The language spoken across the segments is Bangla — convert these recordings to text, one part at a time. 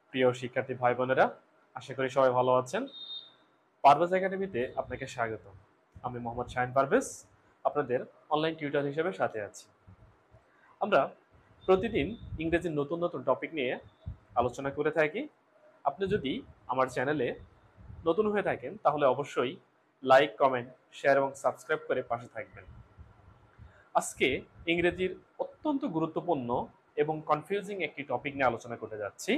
প্রিয় শিক্ষার্থী ভাই বোনেরা, আশা করি সবাই ভালো আছেন। পারভেজ একাডেমিতে আপনাকে স্বাগত। আমি মোহাম্মদ শাহিন পারভেজ, আপনাদের অনলাইন টিউটর হিসেবে সাথে আছি। আমরা প্রতিদিন ইংরেজির নতুন নতুন টপিক নিয়ে আলোচনা করে থাকি। আপনি যদি আমার চ্যানেলে নতুন হয়ে থাকেন তাহলে অবশ্যই লাইক, কমেন্ট, শেয়ার এবং সাবস্ক্রাইব করে পাশে থাকবেন। আজকে ইংরেজির অত্যন্ত গুরুত্বপূর্ণ এবং কনফিউজিং একটি টপিক নিয়ে আলোচনা করতে যাচ্ছি,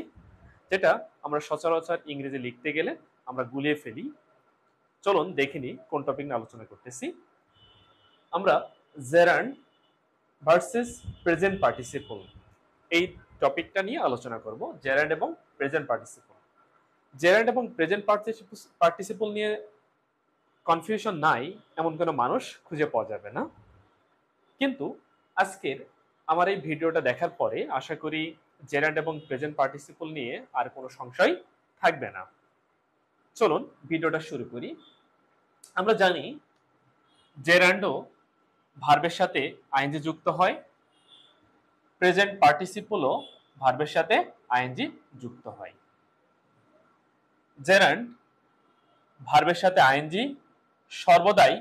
যেটা আমরা সচরাচর ইংরেজি লিখতে গেলে আমরা গুলিয়ে ফেলি। চলুন দেখে নিই কোন টপিক নিয়ে আলোচনা করতেছি। আমরা জেরান্ড ভার্সেস প্রেজেন্ট পার্টিসিপল এই টপিকটা নিয়ে আলোচনা করব। জেরান্ড এবং প্রেজেন্ট পার্টিসিপল। জেরান্ড এবং প্রেজেন্ট পার্টিসিপল নিয়ে কনফিউশন নাই এমন কোনো মানুষ খুঁজে পাওয়া যাবে না। কিন্তু আজকের আমার এই ভিডিওটা দেখার পরে আশা করি জেরান্ড এবং প্রেজেন্ট পার্টিসিপল নিয়ে আর কোনো সংশয় থাকবে না। চলুন ভিডিওটা শুরু করি। আমরা জানি জেরান্ডও ভার্বের সাথে আইএনজি যুক্ত হয়, প্রেজেন্ট পার্টিসিপলও ভার্বের সাথে আইএনজি যুক্ত হয়। জেরান্ড ভার্বের সাথে আইএনজি সর্বদাই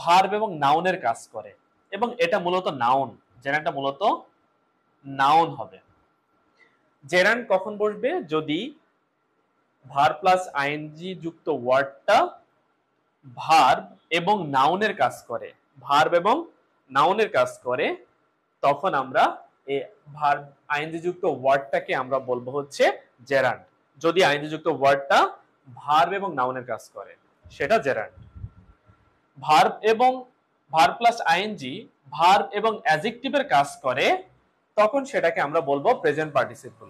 ভার্ব এবং নাউনের কাজ করে, এবং এটা মূলত নাউন। জেরান্ডটা মূলত নাউন হবে। জেরান্ড কখন বসবে? যদি ভার্ব প্লাস আইএনজি যুক্ত ওয়ার্ডটা ভার্ব এবং নাউনের কাজ করে, ভার্ব এবং নাউনের কাজ করে, তখন আমরা এই ভার্ব আইএনজি যুক্ত ওয়ার্ডটাকে আমরা বলবো হচ্ছে জেরান্ড। যদি আইএনজি যুক্ত ওয়ার্ডটা ভার্ব এবং নাউনের কাজ করে সেটা জেরান্ড। ভার্ব এবং ভার্ব প্লাস আইএনজি ভার্ব এবং অ্যাডজেক্টিভের কাজ করে, তখন সেটাকে আমরা বলবো প্রেজেন্ট পার্টিসিপল।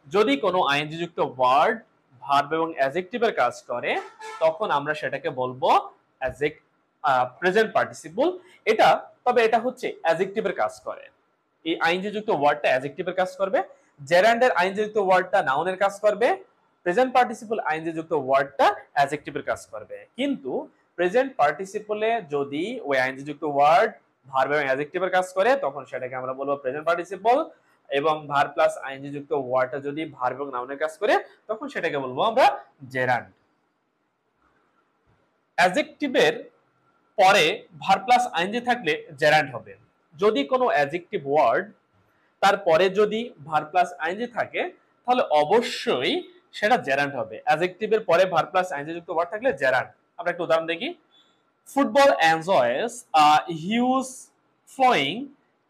যদি কোনো আইএনজি যুক্ত ওয়ার্ড ভার্ব এবং অ্যাডজেক্টিভের কাজ করে, তখন আমরা সেটাকে বলবো প্রেজেন্ট পার্টিসিপল। এটা হচ্ছে অ্যাডজেক্টিভের কাজ করে। এই আইএনজি যুক্ত ওয়ার্ডটা অ্যাডজেক্টিভের কাজ করবে, জেরান্ডের আইএনজি যুক্ত ওয়ার্ডটা নাউনের কাজ করবে, প্রেজেন্ট পার্টিসিপল আইএনজি যুক্ত ওয়ার্ডটা অ্যাডজেক্টিভের কাজ করবে। কিন্তু প্রেজেন্ট পার্টিসিপলে যদি ওই আইএনজি যুক্ত ওয়ার্ড ভার্ব এবং অ্যাডজেক্টিভের কাজ করে, তখন সেটাকে আমরা বলবো প্রেজেন্ট পার্টিসিপল। এবং ভার্ব প্লাস আইএনজি যুক্ত ওয়ার্ডটা যদি ভার্ব এবং নাউনের কাজ করে, তখন সেটাকে বলবো আমরা জেরান্ড। অ্যাডজেক্টিভের পরে ভার্ব প্লাস আইএনজি থাকলে জেরান্ড হবে। যদি কোনো অ্যাডজেক্টিভ ওয়ার্ড তারপরে যদি ভার্ব প্লাস আইএনজি থাকে, তাহলে অবশ্যই সেটা জেরান্ড হবে। অ্যাডজেক্টিভের পরে ভার্ব প্লাস আইএনজি যুক্ত ওয়ার্ড থাকলে জেরান্ড। আমরা একটা উদাহরণ দেখি। Football enjoys huge flowing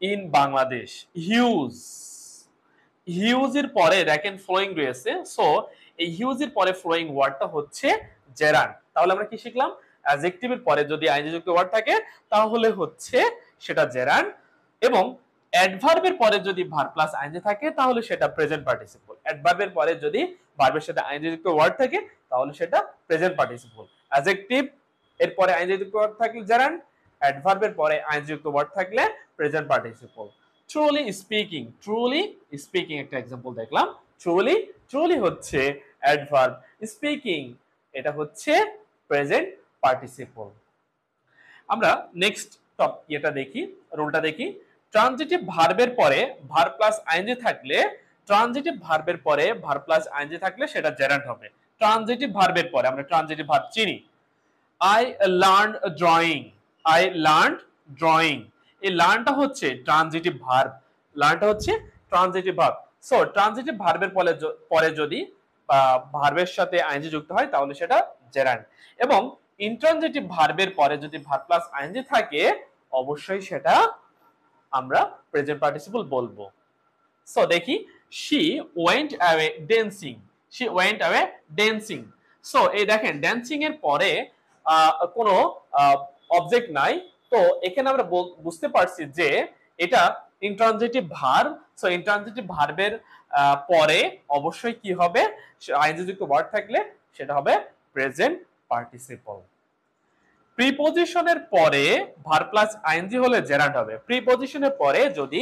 in Bangladesh. Huge, হিউজের পরে দেখেন ফ্লোয়িং রয়েছে, সো এই হিউজের পরে ফ্লোয়িং ওয়ার্ডটা হচ্ছে জেরান্ড। তাহলে আমরা কি শিখলাম? অ্যাডজেক্টিভের পরে যদি আইএনজি যুক্ত ওয়ার্ড থাকে তাহলে হচ্ছে সেটা জেরান্ড, এবং অ্যাডভার্বের পরে যদি ভার্ব প্লাস আইএনজি থাকে তাহলে সেটা প্রেজেন্ট পার্টিসিপল। অ্যাডভার্বের পরে যদি ভার্বের সাথে আইএনজি যুক্ত ওয়ার্ড থাকে তাহলে সেটা প্রেজেন্ট পার্টিসিপল। অ্যাডজেক্টিভ এর পরে আইএনজি যুক্ত ওয়ার্ড থাকলে জেরান্ড, অ্যাডভার্বের পরে আইএনজি যুক্ত ওয়ার্ড থাকলে present participle. Truly speaking, truly speaking একটা এক্সাম্পল দেখলাম। ট্রুলি, ট্রুলি হচ্ছে অ্যাডভার্ব, স্পিকিং এটা হচ্ছে প্রেজেন্ট পার্টিসিপল। আমরা নেক্সট এটা দেখি, রুলটা দেখি। ট্রানজিটিভ ভার্বের পরে ভার্ব প্লাস আইএনজি থাকলে, ট্রানজিটিভ ভার্বের পরে ভার্ব প্লাস আইএনজি থাকলে সেটা জেরান্ড হবে। ট্রানজিটিভ ভার্বের পরে আমরা ট্রানজিটিভ ভার্ব চিনি। I learn drawing, I learn drawing. এই লার্নটা হচ্ছে ট্রানজিটিভ ভার্ব, লার্নটা হচ্ছে ট্রানজিটিভ ভার্ব। সো ট্রানজিটিভ ভার্বের পরে যদি ভার্বের সাথে আইএনজি যুক্ত হয় তাহলে সেটা জেরান্ড। এবং ইন্ট্রানজিটিভ ভার্বের পরে যদি ভার্ব প্লাস আইএনজি থাকে অবশ্যই সেটা আমরা প্রেজেন্ট পার্টিসিপল বলবো। সো দেখি, she went away dancing, she went away dancing. So এই দেখেন ড্যান্সিং এর পরে কোনো অবজেক্ট নাই, তো এখানে আমরা বুঝতে পারছি যে এটা ইন্ট্রানজিটিভ ভার্ব। সো ইন্ট্রানজিটিভ ভার্বের পরে অবশ্যই কি হবে? আইএনজি যুক্ত ওয়ার্ড থাকলে সেটা হবে প্রেজেন্ট পার্টিসিপল। প্রিপজিশনের পরে ভার্ব প্লাস আইএনজি হলে জেরান্ড হবে। প্রিপজিশনের পরে যদি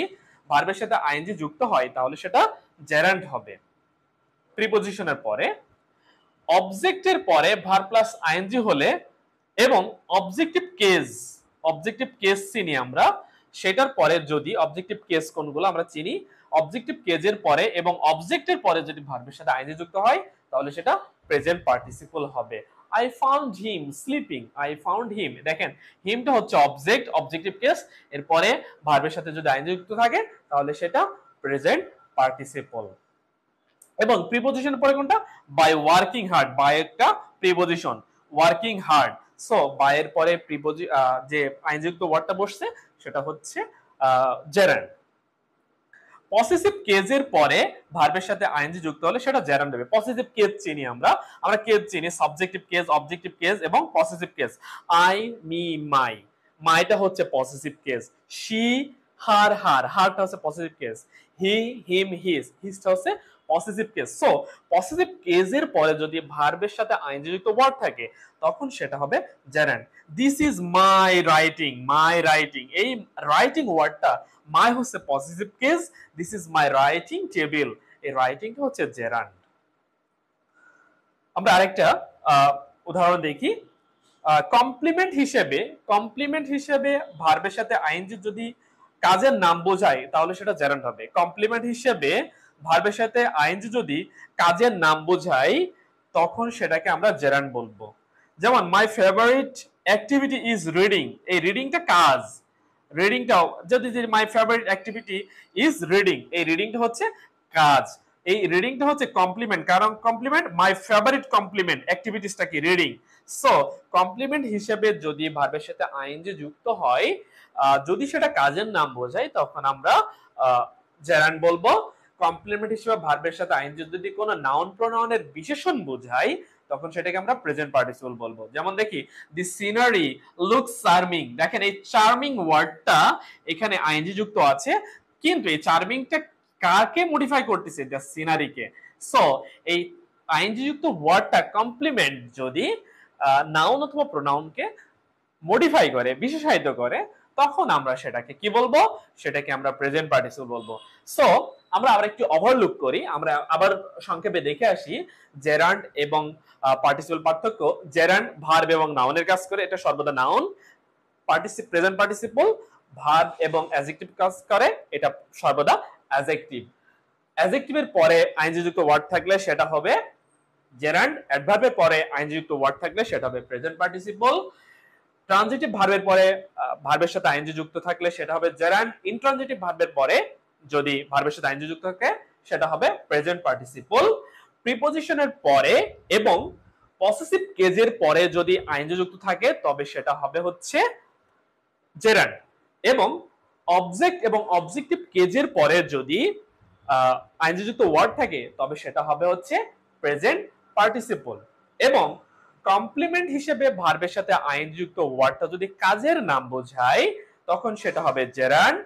ভার্বের সাথে আইএনজি যুক্ত হয় তাহলে সেটা জেরান্ড হবে প্রিপজিশনের পরে। অবজেক্টের পরে ভার্ব প্লাস আইএনজি হলে, এবং অবজেক্টিভ কেস, অবজেক্টিভ কেস চিনি আমরা, সেটার পরে যদি অবজেক্টিভ কেস কোনগুলো আমরা চিনি। অবজেক্টিভ কেজের পরে এবং অবজেক্টের পরে যদি ভার্বের সাথে আইএনজি যুক্ত হয় তাহলে সেটা প্রেজেন্ট পার্টিসিপল হবে। I found him sleeping, I found him, দেখেন হিমটা হচ্ছে অবজেক্ট, অবজেক্টিভ কেস, এরপরে ভার্বের সাথে যদি আইএনজি যুক্ত থাকে তাহলে সেটা প্রেজেন্ট পার্টিসিপল। এবং প্রিপোজিশনের পরে কোনটা? বাই ওয়ার্কিং হার্ড, বাই একটা preposition, working hard. So by এর পরে যে আইনযুক্ত ওয়ার্ডটা বসছে সেটা হচ্ছে জেরান্ড। পসেসিভ কেজের পরে ভার্বের সাথে আইএনজি যুক্ত হলে সেটা জেরান্ড হবে। পসেসিভ কেজ চিনি আমরা কেজ চিনি সাবজেক্টিভ কেজ, অবজেক্টিভ কেজ এবং পসেসিভ কেজ। আই, মি, মাই, মাইটা হচ্ছে পসেসিভ কেজ, শি, হার, হারটা হচ্ছে পসেসিভ কেজ, হি, হিম, হিজটা হচ্ছে পসেসিভ কেজ। সো পসেসিভ কেজের পরে যদি ভার্বের সাথে আইএনজি যুক্ত ওয়ার্ড থাকে তখন সেটা হবে gerund. This is my writing, my writing, এই রাইটিং ওয়ার্ডটা মাই হচ্ছে possessive cage, this is my writing table, এই রাইটিংটা হচ্ছে জেরান্ড। আমরা আরেকটা উদাহরণ দেখি। কমপ্লিমেন্ট হিসেবে ভার্বের সাথে আইএনজি যদি কাজের নাম বোঝায় তাহলে সেটা জেরান্ড হবে। কমপ্লিমেন্ট হিসেবে ভার্বের সাথে আইএনজি যদি কাজের নাম বোঝায় তখন সেটাকে আমরা জেরান্ড বলবো। যেমন my favourite activity is reading, এই রিডিংটা কাজ, রিডিংটাও যদি my favourite activity is reading, এই রিডিংটা হচ্ছে কাজ, এই রিডিংটা হচ্ছে কমপ্লিমেন্ট, কারণ কমপ্লিমেন্ট মাই ফেভারিট কমপ্লিমেন্ট অ্যাক্টিভিটিসটা কি রিডিং। সো কমপ্লিমেন্ট হিসেবে যদি ভার্বের সাথে আইএনজি যুক্ত হয় যদি সেটা কাজের নাম বোঝায় তখন আমরা জেরান্ড বলবো। কমপ্লিমেন্ট হিসেবে ভার্বের সাথে আইএনজি যদি কোনো নাউন প্রোনাউনের বিশেষণ বোঝায় তখন সেটাকে আমরা প্রেজেন্ট পার্টিসিপল বলবো। যেমন দেখি দি সিনারি লুকস চার্মিং, দেখেন এই চার্মিং ওয়ার্ডটা এখানে আইএনজি যুক্ত আছে কিন্তু এই চার্মিংটা কাকে মডিফাই করতেছে? দ্য সিনারিকে। সো এই আইএনজি যুক্ত ওয়ার্ডটা কমপ্লিমেন্ট যদি নাউন অথবা প্রোনাউনকে মডিফাই করে, বিশেষায়িত করে, তখন আমরা সেটাকে কি বলবো? সেটাকে আমরা প্রেজেন্ট পার্টিসিপল বলবো। সো আমরা আবার একটু ওভারলুক করি, আমরা আবার সংক্ষেপে দেখে আসি জেরান্ড এবং পার্টিসিপল পার্থক্য। জেরান্ড ভার্ব এবং নাউনের কাজ করে, এটা সর্বদা নাউন। প্রেজেন্ট পার্টিসিপল ভার্ব এবং অ্যাডজেক্টিভ কাজ করে, এটা সর্বদা অ্যাডজেক্টিভ। অ্যাডজেক্টিভের পরে আইএনজি যুক্ত ওয়ার্ড থাকলে সেটা হবে জেরান্ড, অ্যাডভার্বের পরে আইএনজি যুক্ত ওয়ার্ড থাকলে সেটা হবে প্রেজেন্ট পার্টিসিপল। ট্রানজিটিভ ভার্বের পরে ভার্বের সাথে আইএনজি যুক্ত থাকলে সেটা হবে জেরান্ড। ইনট্রানজিটিভ ভার্বের পরে যদি ভার্বের সাথে আইএনজি যুক্ত থাকে সেটা হবে প্রেজেন্ট পার্টিসিপল। প্রিপোজিশনের পরে এবং পসেসিভ কেজের পরে যদি আইএনজি যুক্ত থাকে তবে সেটা হবে হচ্ছে জেরান্ড। এবং অবজেক্ট এবং অবজেক্টিভ কেজের পরে যদি আইএনজি যুক্ত ওয়ার্ড থাকে তবে সেটা হবে হচ্ছে প্রেজেন্ট পার্টিসিপল। এবং কমপ্লিমেন্ট হিসেবে ভার্বের সাথে আইএনজি যুক্ত ওয়ার্ডটা যদি কাজের নাম বোঝায় তখন সেটা হবে জেরান্ড।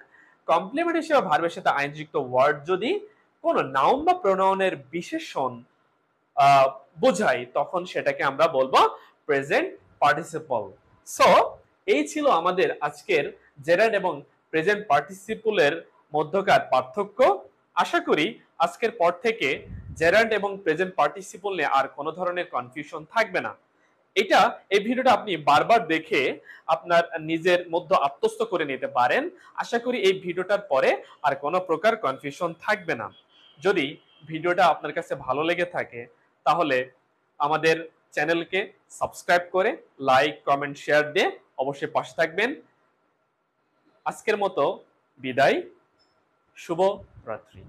কমপ্লিমেন্ট হিসেবে ভার্বের সাথে আইএনজি যুক্ত ওয়ার্ড যদি কোনো নাউন বা প্রোনাউনের বিশেষণ বোঝায় তখন সেটাকে আমরা বলবো প্রেজেন্ট পার্টিসিপল। সো এই ছিল আমাদের আজকের জেরান্ড এবং প্রেজেন্ট পার্টিসিপলের মধ্যকার পার্থক্য। আশা করি আজকের পর থেকে জেরান্ড এবং প্রেজেন্ট পার্টিসিপল নিয়ে আর কোনো ধরনের কনফিউশন থাকবে না। এই ভিডিওটা আপনি বারবার দেখে আপনার নিজের মধ্যে আত্মস্থ করে নিতে পারেন। আশা করি এই ভিডিওটার পরে আর কোনো প্রকার কনফিউশন থাকবে না। যদি ভিডিওটা আপনার কাছে ভালো লেগে থাকে তাহলে আমাদের চ্যানেলকে সাবস্ক্রাইব করে লাইক, কমেন্ট, শেয়ার দিয়ে অবশ্যই পাশে থাকবেন। আজকের মতো বিদায়, শুভ রাত্রি।